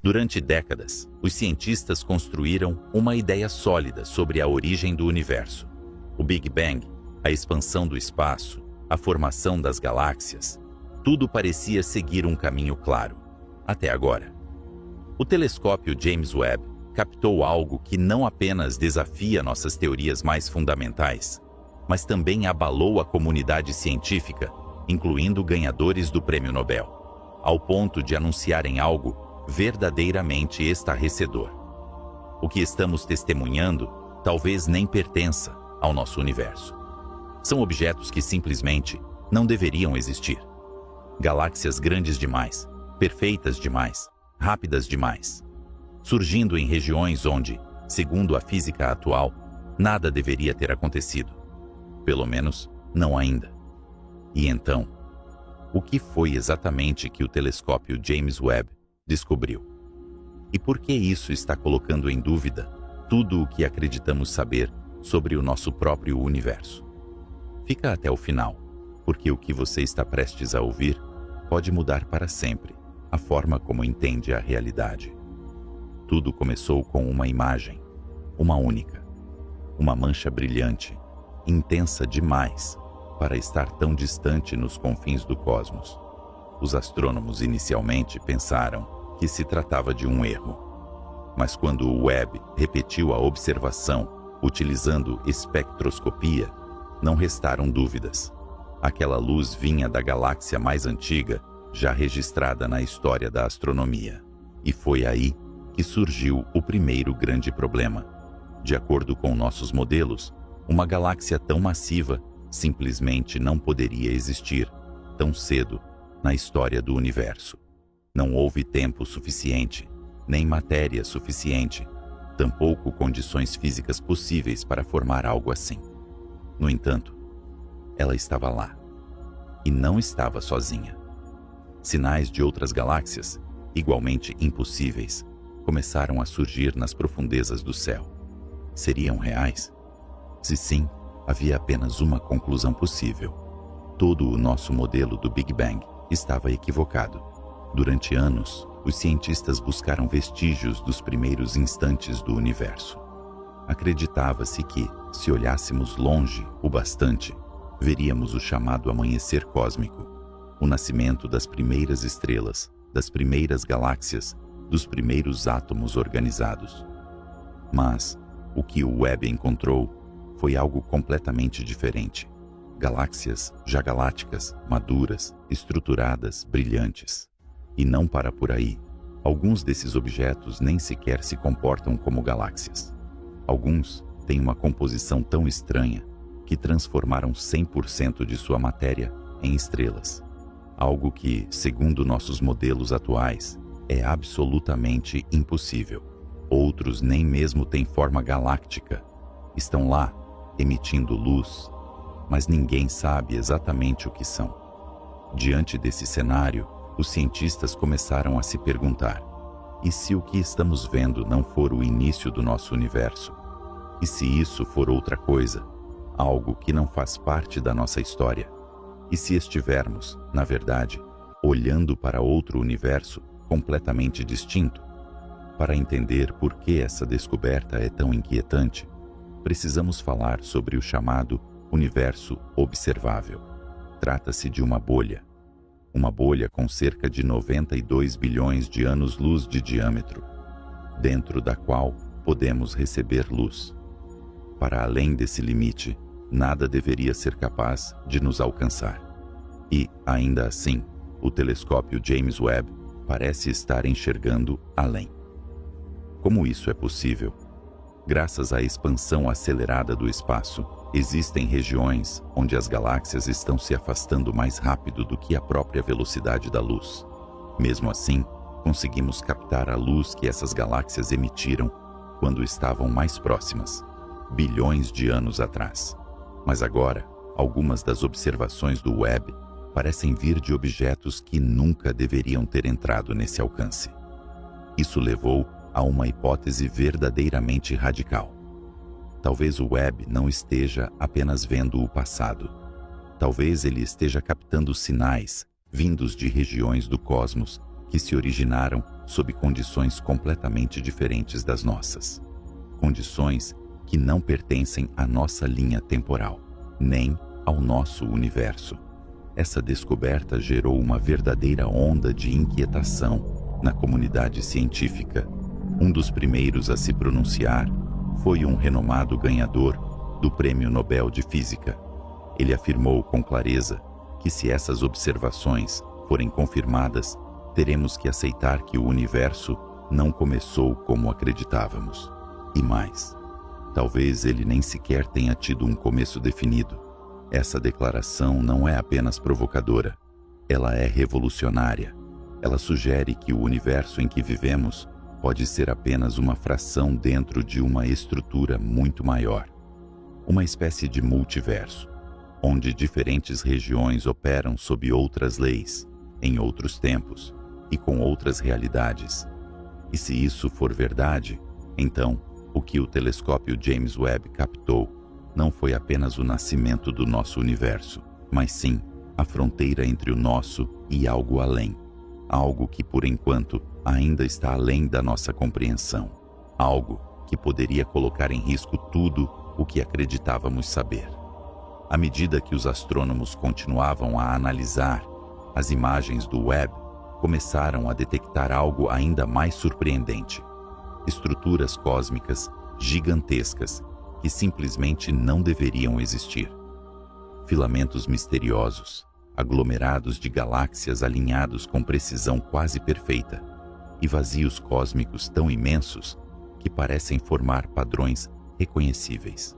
Durante décadas, os cientistas construíram uma ideia sólida sobre a origem do universo. O Big Bang, a expansão do espaço, a formação das galáxias, tudo parecia seguir um caminho claro, até agora. O telescópio James Webb captou algo que não apenas desafia nossas teorias mais fundamentais, mas também abalou a comunidade científica, incluindo ganhadores do Prêmio Nobel, ao ponto de anunciarem algo verdadeiramente estarrecedor. O que estamos testemunhando talvez nem pertença ao nosso universo. São objetos que simplesmente não deveriam existir. Galáxias grandes demais, perfeitas demais, rápidas demais, surgindo em regiões onde, segundo a física atual, nada deveria ter acontecido. Pelo menos, não ainda. E então, o que foi exatamente que o telescópio James Webb descobriu? E por que isso está colocando em dúvida tudo o que acreditamos saber sobre o nosso próprio universo? Fica até o final, porque o que você está prestes a ouvir pode mudar para sempre a forma como entende a realidade. Tudo começou com uma imagem, uma única, uma mancha brilhante, intensa demais para estar tão distante nos confins do cosmos. Os astrônomos inicialmente pensaram que se tratava de um erro. Mas quando o Webb repetiu a observação utilizando espectroscopia, não restaram dúvidas. Aquela luz vinha da galáxia mais antiga, já registrada na história da astronomia. E foi aí que surgiu o primeiro grande problema. De acordo com nossos modelos, uma galáxia tão massiva simplesmente não poderia existir tão cedo na história do universo. Não houve tempo suficiente, nem matéria suficiente, tampouco condições físicas possíveis para formar algo assim. No entanto, ela estava lá, e não estava sozinha. Sinais de outras galáxias, igualmente impossíveis, começaram a surgir nas profundezas do céu. Seriam reais? Se sim, havia apenas uma conclusão possível. Todo o nosso modelo do Big Bang estava equivocado. Durante anos, os cientistas buscaram vestígios dos primeiros instantes do universo. Acreditava-se que, se olhássemos longe o bastante, veríamos o chamado amanhecer cósmico, o nascimento das primeiras estrelas, das primeiras galáxias, dos primeiros átomos organizados. Mas o que o Webb encontrou foi algo completamente diferente. Galáxias já galácticas, maduras, estruturadas, brilhantes. E não para por aí. Alguns desses objetos nem sequer se comportam como galáxias. Alguns têm uma composição tão estranha que transformaram 100% de sua matéria em estrelas. Algo que, segundo nossos modelos atuais, é absolutamente impossível. Outros nem mesmo têm forma galáctica. Estão lá, emitindo luz, mas ninguém sabe exatamente o que são. Diante desse cenário, os cientistas começaram a se perguntar: e se o que estamos vendo não for o início do nosso universo? E se isso for outra coisa, algo que não faz parte da nossa história? E se estivermos, na verdade, olhando para outro universo completamente distinto? Para entender por que essa descoberta é tão inquietante, precisamos falar sobre o chamado universo observável. Trata-se de uma bolha com cerca de 92 bilhões de anos-luz de diâmetro, dentro da qual podemos receber luz. Para além desse limite, nada deveria ser capaz de nos alcançar. E, ainda assim, o telescópio James Webb parece estar enxergando além. Como isso é possível? Graças à expansão acelerada do espaço, existem regiões onde as galáxias estão se afastando mais rápido do que a própria velocidade da luz. Mesmo assim, conseguimos captar a luz que essas galáxias emitiram quando estavam mais próximas, bilhões de anos atrás. Mas agora, algumas das observações do Webb parecem vir de objetos que nunca deveriam ter entrado nesse alcance. Isso levou a uma hipótese verdadeiramente radical. Talvez o Webb não esteja apenas vendo o passado. Talvez ele esteja captando sinais vindos de regiões do cosmos que se originaram sob condições completamente diferentes das nossas. Condições que não pertencem à nossa linha temporal, nem ao nosso universo. Essa descoberta gerou uma verdadeira onda de inquietação na comunidade científica. Um dos primeiros a se pronunciar foi um renomado ganhador do Prêmio Nobel de Física. Ele afirmou com clareza que se essas observações forem confirmadas, teremos que aceitar que o universo não começou como acreditávamos. E mais, talvez ele nem sequer tenha tido um começo definido. Essa declaração não é apenas provocadora, ela é revolucionária. Ela sugere que o universo em que vivemos pode ser apenas uma fração dentro de uma estrutura muito maior. Uma espécie de multiverso, onde diferentes regiões operam sob outras leis, em outros tempos e com outras realidades. E se isso for verdade, então, o que o telescópio James Webb captou não foi apenas o nascimento do nosso universo, mas sim a fronteira entre o nosso e algo além. Algo que, por enquanto, ainda está além da nossa compreensão. Algo que poderia colocar em risco tudo o que acreditávamos saber. À medida que os astrônomos continuavam a analisar as imagens do Webb, começaram a detectar algo ainda mais surpreendente. Estruturas cósmicas gigantescas que simplesmente não deveriam existir. Filamentos misteriosos, aglomerados de galáxias alinhados com precisão quase perfeita, e vazios cósmicos tão imensos que parecem formar padrões reconhecíveis.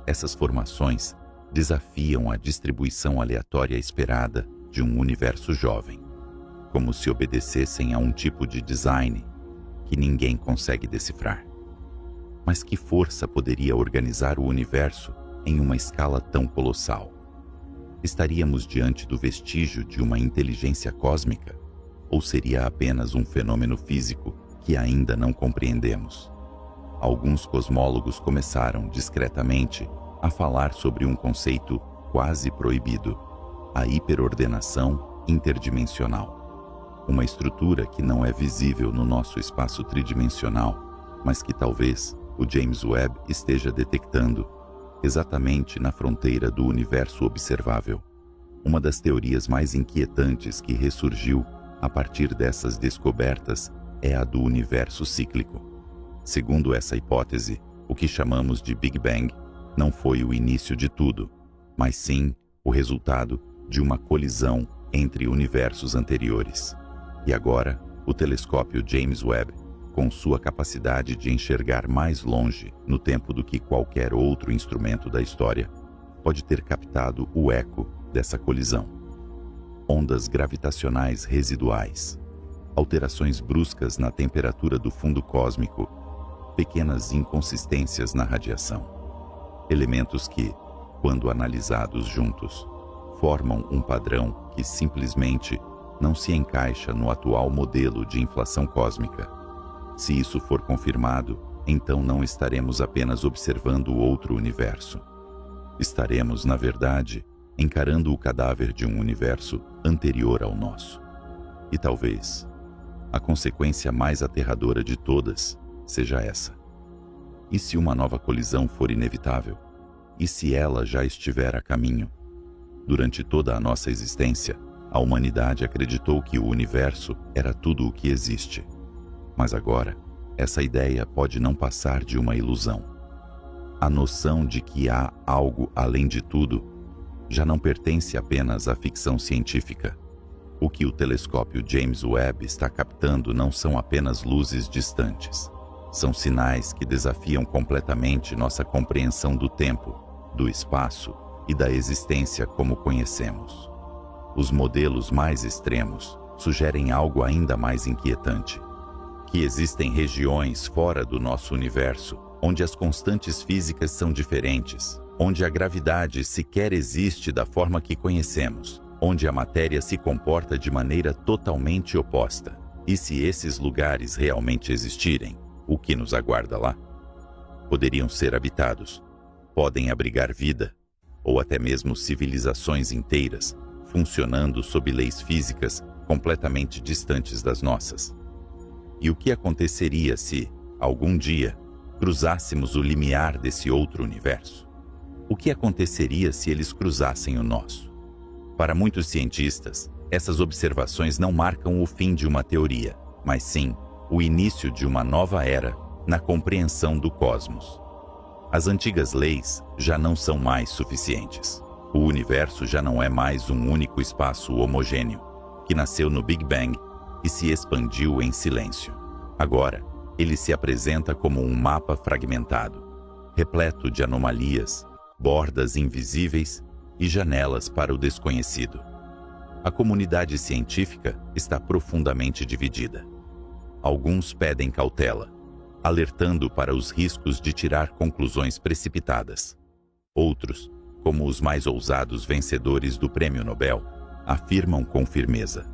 Essas formações desafiam a distribuição aleatória esperada de um universo jovem, como se obedecessem a um tipo de design que ninguém consegue decifrar. Mas que força poderia organizar o universo em uma escala tão colossal? Estaríamos diante do vestígio de uma inteligência cósmica? Ou seria apenas um fenômeno físico que ainda não compreendemos? Alguns cosmólogos começaram, discretamente, a falar sobre um conceito quase proibido: a hiperordenação interdimensional. Uma estrutura que não é visível no nosso espaço tridimensional, mas que talvez o James Webb esteja detectando exatamente na fronteira do universo observável. Uma das teorias mais inquietantes que ressurgiu a partir dessas descobertas é a do universo cíclico. Segundo essa hipótese, o que chamamos de Big Bang não foi o início de tudo, mas sim o resultado de uma colisão entre universos anteriores. E agora, o telescópio James Webb, com sua capacidade de enxergar mais longe no tempo do que qualquer outro instrumento da história, pode ter captado o eco dessa colisão. Ondas gravitacionais residuais, alterações bruscas na temperatura do fundo cósmico, pequenas inconsistências na radiação. Elementos que, quando analisados juntos, formam um padrão que simplesmente não se encaixa no atual modelo de inflação cósmica. Se isso for confirmado, então não estaremos apenas observando outro universo. Estaremos, na verdade, encarando o cadáver de um universo anterior ao nosso. E talvez a consequência mais aterradora de todas seja essa. E se uma nova colisão for inevitável? E se ela já estiver a caminho? Durante toda a nossa existência, a humanidade acreditou que o universo era tudo o que existe. Mas agora, essa ideia pode não passar de uma ilusão. A noção de que há algo além de tudo já não pertence apenas à ficção científica. O que o telescópio James Webb está captando não são apenas luzes distantes. São sinais que desafiam completamente nossa compreensão do tempo, do espaço e da existência como conhecemos. Os modelos mais extremos sugerem algo ainda mais inquietante: que existem regiões fora do nosso universo onde as constantes físicas são diferentes, onde a gravidade sequer existe da forma que conhecemos, onde a matéria se comporta de maneira totalmente oposta. E se esses lugares realmente existirem, o que nos aguarda lá? Poderiam ser habitados, podem abrigar vida, ou até mesmo civilizações inteiras, funcionando sob leis físicas completamente distantes das nossas. E o que aconteceria se, algum dia, cruzássemos o limiar desse outro universo? O que aconteceria se eles cruzassem o nosso? Para muitos cientistas, essas observações não marcam o fim de uma teoria, mas sim o início de uma nova era na compreensão do cosmos. As antigas leis já não são mais suficientes. O universo já não é mais um único espaço homogêneo, que nasceu no Big Bang e se expandiu em silêncio. Agora, ele se apresenta como um mapa fragmentado, repleto de anomalias, bordas invisíveis e janelas para o desconhecido. A comunidade científica está profundamente dividida. Alguns pedem cautela, alertando para os riscos de tirar conclusões precipitadas. Outros, como os mais ousados vencedores do Prêmio Nobel, afirmam com firmeza: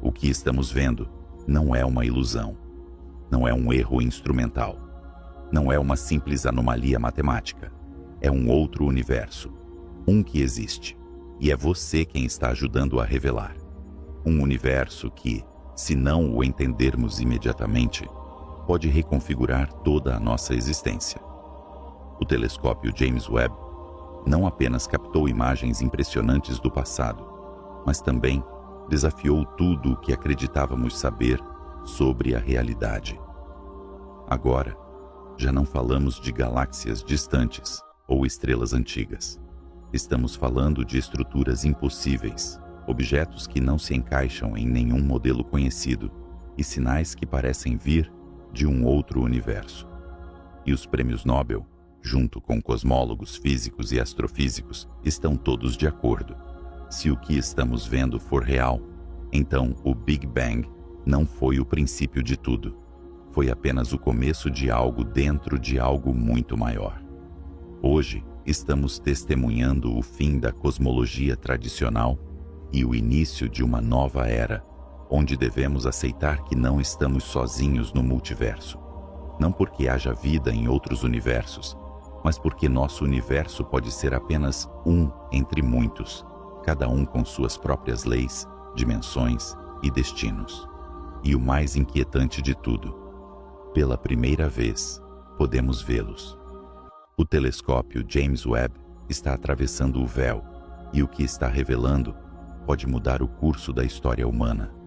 o que estamos vendo não é uma ilusão, não é um erro instrumental, não é uma simples anomalia matemática, é um outro universo, um que existe, e é você quem está ajudando a revelar. Um universo que, se não o entendermos imediatamente, pode reconfigurar toda a nossa existência. O telescópio James Webb não apenas captou imagens impressionantes do passado, mas também desafiou tudo o que acreditávamos saber sobre a realidade. Agora, já não falamos de galáxias distantes ou estrelas antigas. Estamos falando de estruturas impossíveis, objetos que não se encaixam em nenhum modelo conhecido e sinais que parecem vir de um outro universo. E os prêmios Nobel, junto com cosmólogos físicos e astrofísicos, estão todos de acordo. Se o que estamos vendo for real, então o Big Bang não foi o princípio de tudo. Foi apenas o começo de algo dentro de algo muito maior. Hoje, estamos testemunhando o fim da cosmologia tradicional e o início de uma nova era, onde devemos aceitar que não estamos sozinhos no multiverso. Não porque haja vida em outros universos, mas porque nosso universo pode ser apenas um entre muitos, cada um com suas próprias leis, dimensões e destinos. E o mais inquietante de tudo, pela primeira vez, podemos vê-los. O telescópio James Webb está atravessando o véu, e o que está revelando pode mudar o curso da história humana.